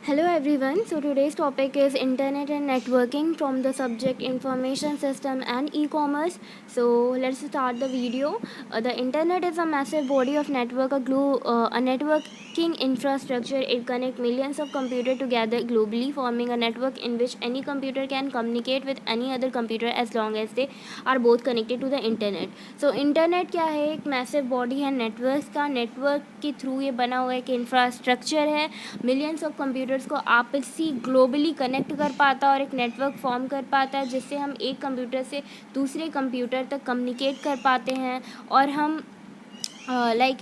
Hello everyone. So today's topic is internet and networking from the subject information system and e-commerce. So let's start the video. The internet is a massive body of network, a networking infrastructure. It connects millions of computers together globally, forming a network in which any computer can communicate with any other computer as long as they are both connected to the internet. So internet क्या है? एक massive body है network का. Network के through ये बना हुआ एक इंफ्रास्ट्रक्चर है. मिलियंस ऑफ कंप्यूटर्स को आपसी ग्लोबली कनेक्ट कर पाता है और एक नेटवर्क फॉर्म कर पाता है जिससे हम एक कंप्यूटर से दूसरे कंप्यूटर तक कम्युनिकेट कर पाते हैं और हम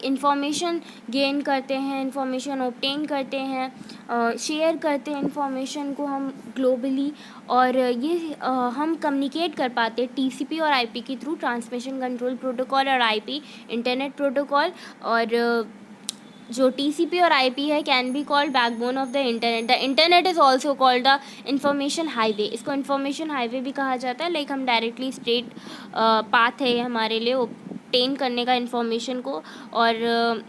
इंफॉर्मेशन गेन करते हैं, इंफॉर्मेशन ऑब्टेन करते हैं, शेयर करते हैं इंफॉर्मेशन को हम ग्लोबली. और ये हम कम्युनिकेट कर पाते हैं टीसीपी और आईपी के थ्रू, ट्रांसमिशन कंट्रोल प्रोटोकॉल, और आईपी इंटरनेट प्रोटोकॉल. और जो टीसीपी और आईपी है can be called backbone of the internet. The internet is also called the information highway. इसको इंफॉर्मेशन हाईवे भी कहा जाता है. हम डायरेक्टली स्ट्रेट पाथ है हमारे लिए ऑब्टेन करने का इन्फॉर्मेशन को. और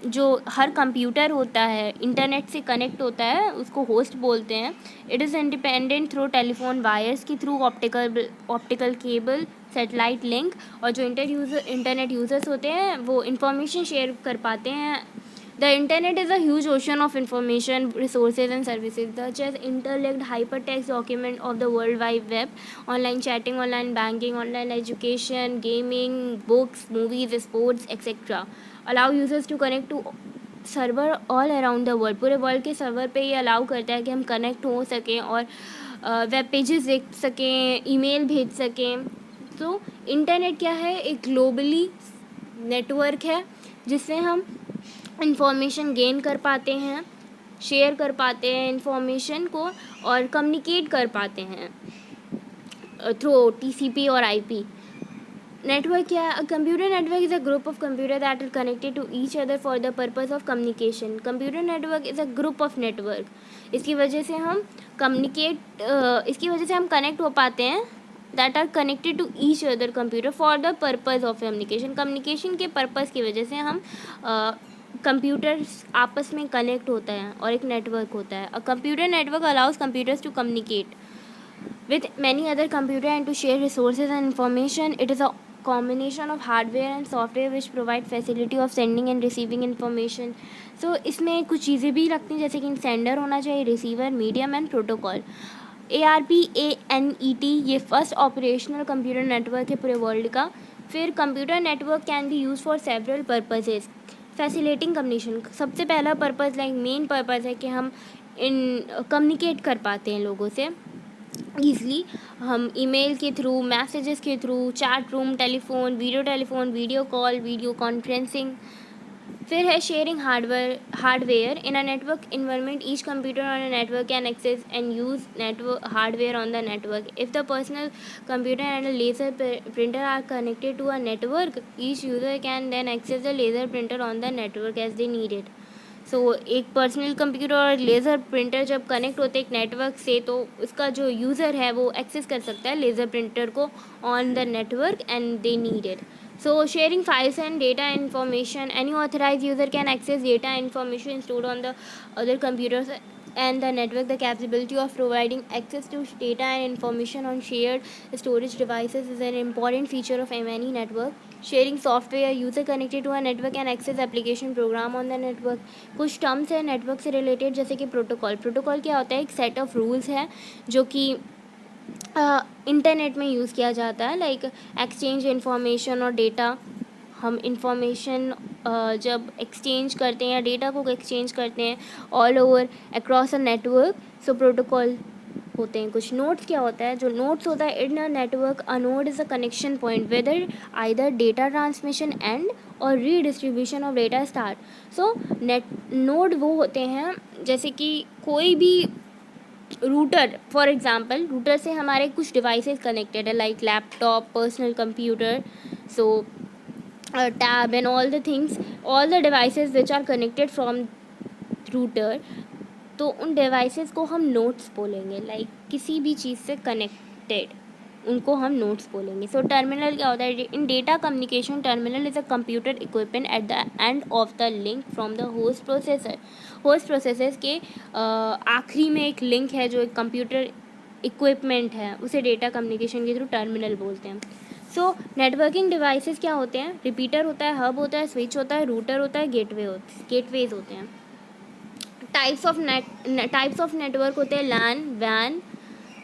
जो हर कंप्यूटर होता है इंटरनेट से कनेक्ट होता है उसको होस्ट बोलते हैं. It is independent through telephone wires की through, optical cable, satellite link. और जो इंटरनेट यूज़र्स होते हैं वो इंफॉर्मेशन शेयर कर पाते हैं. The internet is a huge ocean of information, resources and services such as interlinked hypertext document of the World Wide Web, online chatting, online banking, online education, gaming, books, movies, sports, etc. Allow users to connect to server all around the world. पूरे world के server पे ये allow करता है कि हम connect हो सकें और वेब पेजेस देख सकें, ईमेल भेज सकें. तो इंटरनेट क्या है? एक ग्लोबली नेटवर्क है जिससे हम इंफॉर्मेशन गेन कर पाते हैं, शेयर कर पाते हैं इंफॉर्मेशन को और कम्युनिकेट कर पाते हैं थ्रू टीसीपी और आईपी. नेटवर्क क्या है? Computer network is a group of computer that are connected to each other for the purpose of communication. Computer network is a group of network. इसकी वजह से हम कनेक्ट हो पाते हैं that are connected to each other computer for the purpose of communication. Communication के purpose की वजह से हम कंप्यूटर्स आपस में कनेक्ट होता है और एक नेटवर्क होता है. A computer network allows computers to communicate with many other computer and to share resources and information. It is a combination of hardware and software which provide facility of sending and receiving information. So इसमें कुछ चीज़ें भी लगती हैं जैसे कि sender होना चाहिए, receiver, medium and protocol. ARPANET ये फर्स्ट ऑपरेशनल कंप्यूटर नेटवर्क है पूरे वर्ल्ड का. फिर computer network can be use for several purposes. Facilitating communication सबसे पहला पर्पज़ मेन पर्पज़ है कि हम कम्युनिकेट कर पाते हैं लोगों से ईज़िली. हम ईमेल के थ्रू, मैसेजेस के through, chat room, telephone, video call, video conferencing. फिर है sharing hardware. In a network environment each computer on a network can access and use network hardware on the network. If the personal computer and a laser printer are connected to a network, each user can then access the laser printer on the network as they need it. So एक personal computer और laser printer जब connect होते हैं एक network से तो उसका जो यूज़र है वो एक्सेस कर सकता है लेज़र प्रिंटर को on the network and they need it. So sharing files and data information. Any authorized user can access data information stored on the other computers and the network. The capability of providing access to data and information on shared storage devices is an important feature of any network. Sharing software. User connected to a network can access application program on the network. कुछ terms है network से related जैसे कि protocol क्या होता है? एक set of rules है जो कि इंटरनेट में यूज़ किया जाता है. एक्सचेंज इंफॉर्मेशन और डेटा. हम इंफॉर्मेशन जब एक्सचेंज करते हैं या डेटा को एक्सचेंज करते हैं all over across a network, so protocol होते हैं. कुछ नोड्स क्या होता है? जो नोड्स होता है in a network, a node is a connection point whether either data transmission and और redistribution of data start. So node वो होते हैं जैसे कि कोई भी रूटर, फॉर एग्जांपल रूटर से हमारे कुछ डिवाइसेस कनेक्टेड है laptop, personal computer, so tab and all the things, all the devices which are connected from router. तो उन डिवाइसेस को हम नोड्स बोलेंगे किसी भी चीज़ से कनेक्टेड उनको हम नोड्स बोलेंगे। सो टर्मिनल क्या होता है? In data communication terminal is a computer equipment at the end of the link from the host processor. Host processor के आखिरी में एक लिंक है जो एक कंप्यूटर इक्विपमेंट है, उसे डेटा कम्युनिकेशन के थ्रू टर्मिनल बोलते हैं। सो नेटवर्किंग डिवाइसेस क्या होते हैं? रिपीटर होता है, हब होता है, स्विच होता है, रूटर होता है, गेटवेज होते हैं। टाइप्स ऑफ नेटवर्क होते हैं लैन, वैन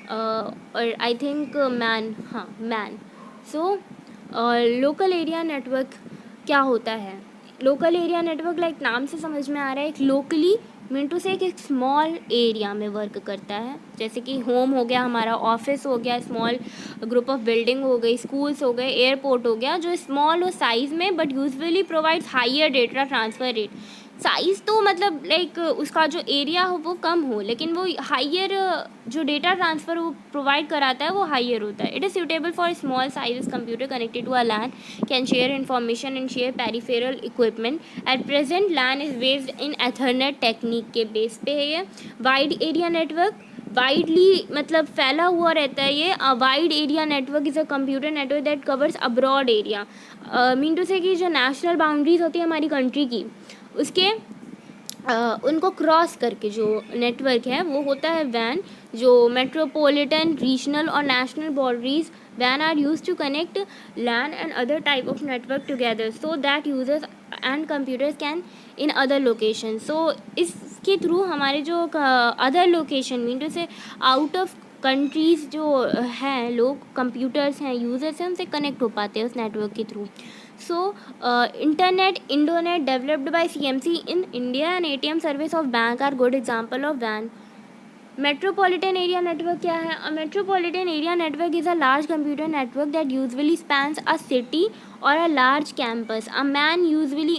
और I think man. So local area network क्या होता है? लोकल एरिया नेटवर्क लाइक नाम से समझ में आ रहा है, एक लोकली मीन टू से एक स्मॉल एरिया में वर्क करता है। जैसे कि होम हो गया हमारा, ऑफिस हो गया, स्मॉल ग्रुप ऑफ बिल्डिंग हो गई, स्कूल्स हो गए, एयरपोर्ट हो गया, जो स्मॉल हो साइज़ में but usually provides higher data transfer rate. Size तो मतलब लाइक उसका जो एरिया हो वो कम हो, लेकिन वो हायर जो डेटा ट्रांसफ़र वो प्रोवाइड कराता है वो हायर होता है। It is suitable for small size computer connected to a LAN, can share information and share peripheral equipment. At present LAN is based in Ethernet technique के base पे है ये। वाइड एरिया नेटवर्क, वाइडली मतलब फैला हुआ रहता है ये। Wide area network is a computer network that covers a broad area. Mean to say कि जो नेशनल बाउंड्रीज होती है हमारी कंट्री की, उसके उनको क्रॉस करके जो नेटवर्क है वो होता है वैन। जो मेट्रोपॉलिटन, रीजनल और नेशनल बाउंड्रीज वैन are use to connect LAN and other type of network together so that users and computers can in other location. So इसके थ्रू हमारे जो other location mean to say out of countries जो हैं लोग, computers हैं, users हैं, उनसे connect हो पाते हैं उस नेटवर्क के through. So, Indonet developed by CMC in India and ATM service of bank are good example of WAN. Metropolitan area network क्या है? A metropolitan area network is a large computer network that usually spans a city or a large campus. A MAN usually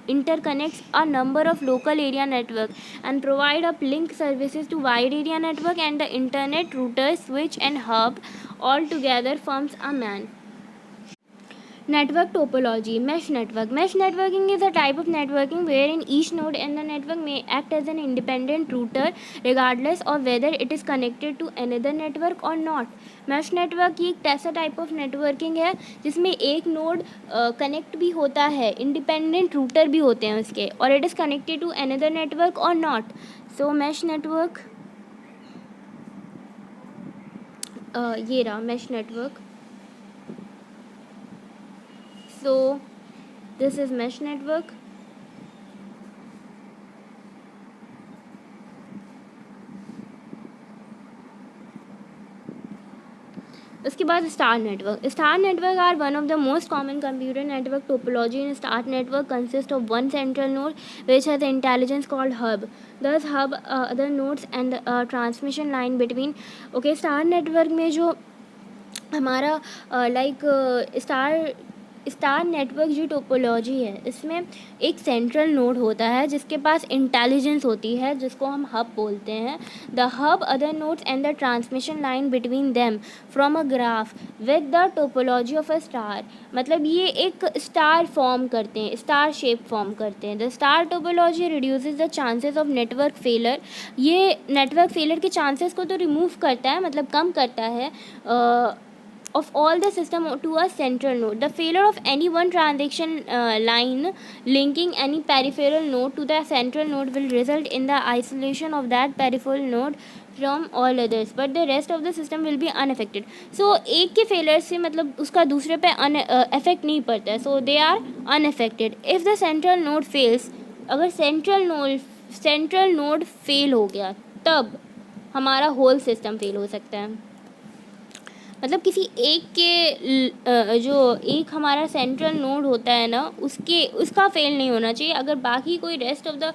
interconnects a number of local area network and provide up link services to wide area network, and the internet router, switch and hub all together forms a MAN. Network topology. Mesh network. Mesh networking is a type of networking wherein each node in the network may act as an independent router regardless of whether it is connected to another network or not. Mesh network ये एक ऐसा type of networking है जिसमें एक node connect भी होता है, independent router भी होते हैं उसके, और it is connected to another network और नॉट। सो मैश नेटवर्क ये रहा mesh network. So this is mesh network. उसके बाद star network. Star network are one of the most common computer network topology. In star network consist of one central node which has intelligence called hub. Thus hub other nodes and transmission line between. Okay, star network में जो हमारा star network जो topology है, इसमें एक central node होता है जिसके पास इंटेलिजेंस होती है, जिसको हम हब बोलते हैं. The hub other nodes and the transmission line between them from a graph with the topology of a star. मतलब ये एक स्टार फॉर्म करते हैं, स्टार शेप फॉर्म करते हैं. The star topology reduces the chances of network failure. ये network failure के chances को तो रिमूव करता है, मतलब कम करता है of all the system to a central node. The failure of any one transaction line linking any peripheral node to the central node will result in the isolation of that peripheral node from all others, but the rest of the system will be unaffected. So एक के failure से मतलब उसका दूसरे पे effect नहीं पड़ता है, so they are unaffected. If the central node fails, अगर central node fail हो गया तब हमारा whole system fail हो सकता है. मतलब किसी एक के जो एक हमारा सेंट्रल नोड होता है ना, उसका फेल नहीं होना चाहिए. अगर बाकी कोई रेस्ट ऑफ द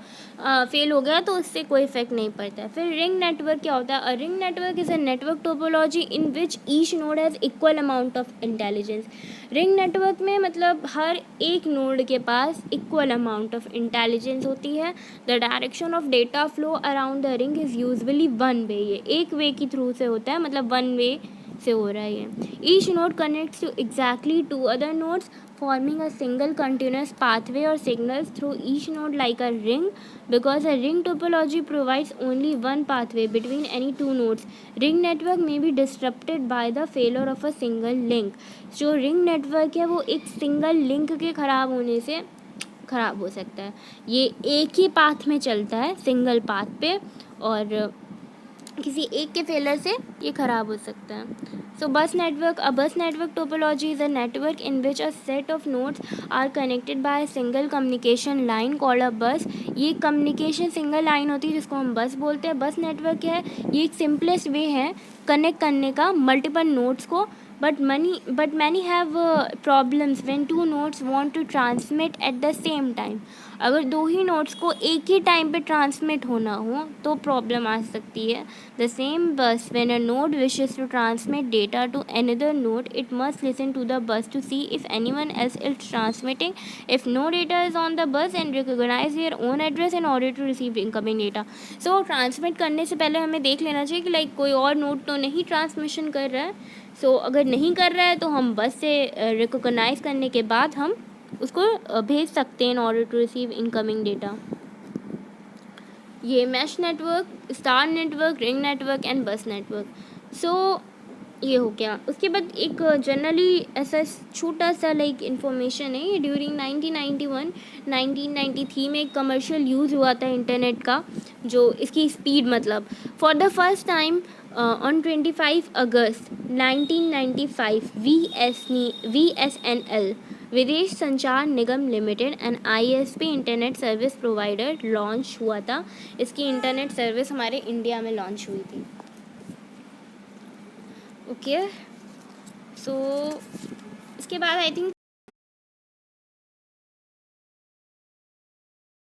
फेल हो गया तो उससे कोई इफेक्ट नहीं पड़ता है. फिर रिंग नेटवर्क क्या होता है? A ring network is a network topology in which each node has equal amount of intelligence. Ring network में मतलब हर एक नोड के पास इक्वल अमाउंट ऑफ इंटेलिजेंस होती है. The direction of data flow around the ring is usually one way. ये एक वे की through से होता है, मतलब वन वे से हो रहा है ये। Each node connects to exactly two other nodes forming a single continuous pathway or signals through each node like a ring, because a ring topology provides only one pathway between any two nodes. Ring network may be disrupted by the failure of a single link. जो ring network है वो एक single link के ख़राब होने से ख़राब हो सकता है। ये एक ही पाथ में चलता है, सिंगल पाथ पे, और किसी एक के फेलर से ये ख़राब हो सकता है। सो बस network, a bus network topology is a network in which a set of nodes are connected by a single communication line called a bus. ये कम्युनिकेशन सिंगल लाइन होती है जिसको हम बस बोलते हैं। बस नेटवर्क है, ये एक सिंपलेस्ट वे है कनेक्ट करने का मल्टीपल नोड्स को, but many have problems when two nodes want to transmit at the same time. अगर दो ही नोड्स को एक ही टाइम पे ट्रांसमिट होना हो तो प्रॉब्लम आ सकती है। The same bus when a node wishes to transmit data to another node, it must listen to the bus to see if anyone else is transmitting. If no data is on the bus and recognize their own address in order to receive incoming data. So transmit करने से पहले हमें देख लेना चाहिए कि like कोई और नोड तो नहीं ट्रांसमिशन कर रहा है। सो अगर नहीं कर रहा है तो हम बस से रिकॉग्नाइज करने के बाद हम उसको भेज सकते हैं in order to receive incoming data. ये mesh network, star network, ring network and bus network. So ये हो गया। उसके बाद एक जनरली ऐसा छोटा सा लाइक इन्फॉर्मेशन है, ये ड्यूरिंग 1993 में एक कमर्शियल यूज़ हुआ था इंटरनेट का, जो इसकी स्पीड मतलब for the first time on 25 August 1995 VSNL Videsh Sanchar Nigam limited and ISP internet service provider launch हुआ था। इसकी इंटरनेट सर्विस हमारे इंडिया में लॉन्च हुई थी। ओके, सो इसके बाद आई थिंक